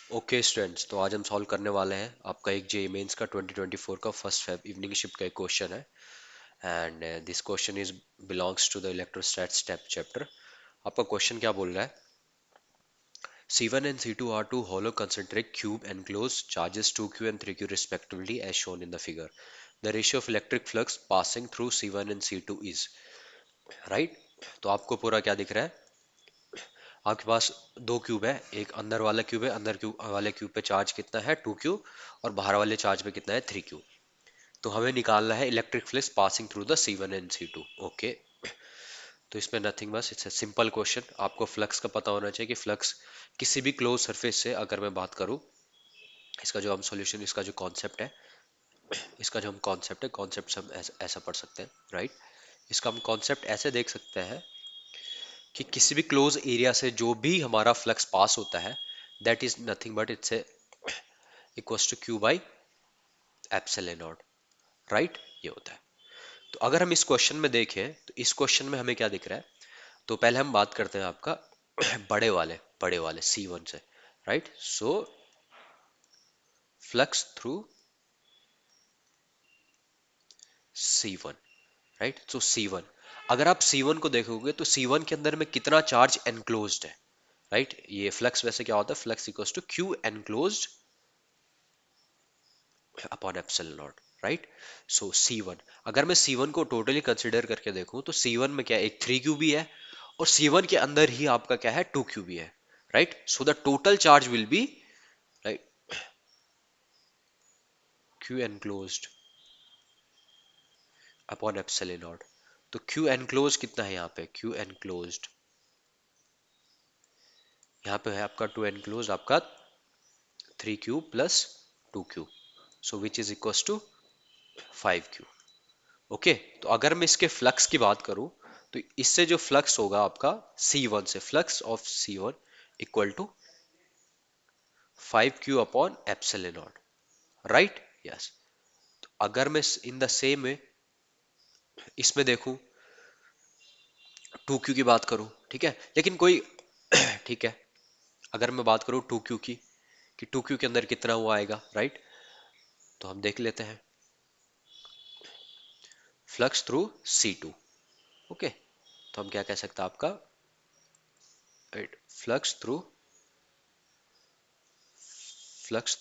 Okay students, तो आज हम सॉल्व करने वाले हैं आपका एक जेईई मेंस का 2024 का फर्स्ट फेब इवनिंग शिफ्ट का एक क्वेश्चन है। And this question is belongs to the electrostatics chapter. आपका क्वेश्चन क्या बोल रहा है? C1 and C2 are two hollow concentric cube enclosed charges 2q and 3q respectively as shown in the figure. The ratio of electric flux passing through C1 and C2 is right। तो आपको पूरा क्या दिख रहा है? आपके पास दो cube है, एक अंदर वाला क्यूब है, अंदर क्यूब वाले क्यूब पे चार्ज कितना है 2q, और बाहर वाले चार्ज पे कितना है 3q। तो हमें निकालना है electric flux passing through the C1 and C2। Okay, तो इसमें नथिंग, बस इट्स ए सिंपल क्वेश्चन। आपको फ्लक्स का पता होना चाहिए कि फ्लक्स किसी भी क्लोज सरफेस से, अगर मैं बात करूं, इसका जो हम सॉल्यूशन, इसका जो कॉन्सेप्ट है, इसका जो हम कॉन्सेप्ट है, कॉन्सेप्ट हम ऐसा पढ़ सकते हैं, राइट। इसका हम कॉन्सेप्ट ऐसे देख सकते हैं कि किसी भी क्लोज एरिया से जो भी हमारा फ्लक्स पास होता है, that is nothing but it's equals to Q by epsilon not, right. ये होता है। तो अगर हम इस क्वेश्चन में देखें तो इस क्वेश्चन में हमें क्या दिख रहा है? तो पहले हम बात करते हैं आपका बड़े वाले C1 से, right. So flux through C1, right. So C1, अगर आप C1 को देखोगे तो C1 के अंदर में कितना चार्ज एनक्लोज्ड है, राइट। ये फ्लक्स वैसे क्या होता है? Flux equals to Q enclosed upon epsilon not, right. So C1, अगर मैं C1 को टोटली कंसिडर करके देखूं तो C1 में क्या है? एक 3q भी है, और C1 के अंदर ही आपका क्या है? 2q भी है, right. So the total charge will be, right, q enclosed upon epsilon not. तो q enclosed कितना है यहाँ पे? q enclosed यहाँ पे है आपका 2 enclosed आपका 3q plus 2q, so which is equals to 5q। Okay, तो अगर मैं इसके फ्लक्स की बात करूं तो इससे जो फ्लक्स होगा आपका C1 से, flux of C1 equal to 5q upon epsilon not, right. Yes. तो अगर मैं इन द सेम वे इसमें देखूं, 2q की बात करूं, ठीक है, लेकिन कोई ठीक है, अगर मैं बात करूं 2q की, कि 2q के अंदर कितना हुआ आएगा, राइट। तो हम देख लेते हैं, फ्लक्स थ्रू C2। ओके, तो हम क्या कह सकते हैं आपका, right, flux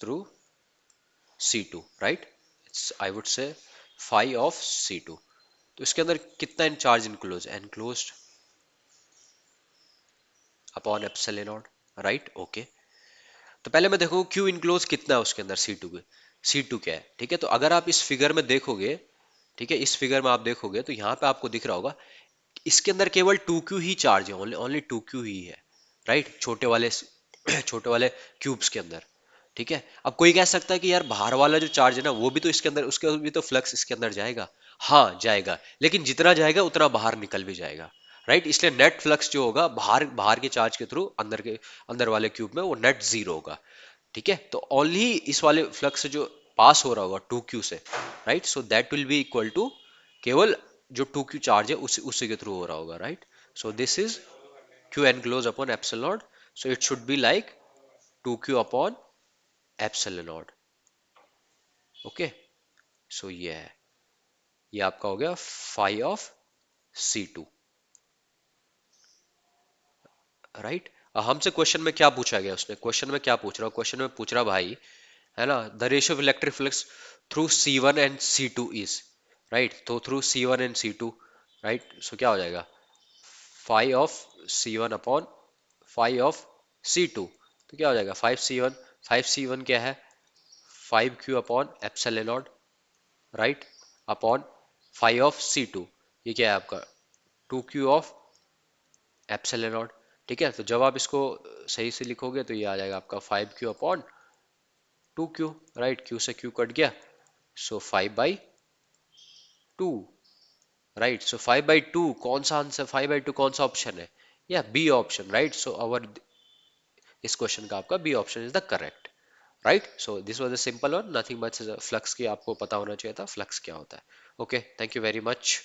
through C2, right. It's I would say phi of C2। तो इसके अंदर कितना charge enclose, enclosed upon epsilon not, right. Okay, तो पहले मैं देखूं क्यू इनक्लोज कितना है उसके अंदर C2 के, C2 क्या है, ठीक है। तो अगर आप इस फिगर में देखोगे, ठीक है, इस फिगर में आप देखोगे तो यहाँ पे आपको दिख रहा होगा इसके अंदर केवल 2q ही चार्ज है, ओनली ओनली 2q ही है, राइट, छोटे वाले छोटे वाले क्यूब्स के अंदर, ठीक है। अब कोई कह सकता है कि यार बाहर वाला जो चार्ज है ना, वो भी तो इसके अंदर, उसके भी तो फ्लक्स इसके अंदर जाएगा। हाँ जाएगा, लेकिन जितना जाएगा उतना बाहर निकल भी जाएगा, राइट। इसलिए नेट फ्लक्स जो होगा बाहर बाहर के चार्ज के थ्रू अंदर वाले क्यूब में, वो नेट जीरो होगा, ठीक है। तो ओनली इस वाले फ्लक्स से जो पास हो रहा होगा 2q से, right, so that will be equal to, केवल जो 2q चार्ज है उसी के थ्रू हो रहा होगा, right. So this is q enclosed upon epsilon naught, so it should be like 2q upon epsilon naught। Okay, so ये है, ये आपका हो गया फाई ऑफ C2, राइट। हमसे क्वेश्चन में क्या पूछा गया, उसने क्वेश्चन में क्या पूछ रहा, क्वेश्चन में पूछ रहा भाई, है ना, the ratio of electric flux through C1 and C2 is, right. तो through C1 and C2, right, so क्या हो जाएगा, phi of C1 upon phi of C2। तो क्या हो जाएगा 5C1, 5C1 क्या है, 5q upon epsilon not, right, upon phi of C2, ये क्या है आपका 2q ऑफ एप्सिलॉन नॉट, ठीक है। तो जब आप इसको सही से लिखोगे तो ये आ जाएगा आपका 5q upon 2q, right, q से q कट गया, सो 5/2, राइट। सो 5/2 कौन सा आंसर, 5/2 कौन सा ऑप्शन है, या B option, right. So our इस क्वेश्चन का आपका B option is the correct, right. So this was a simple one, nothing much, flux की आपको पता होना चाहिए था फ्लक्स क्या होता है। Okay, thank you very much.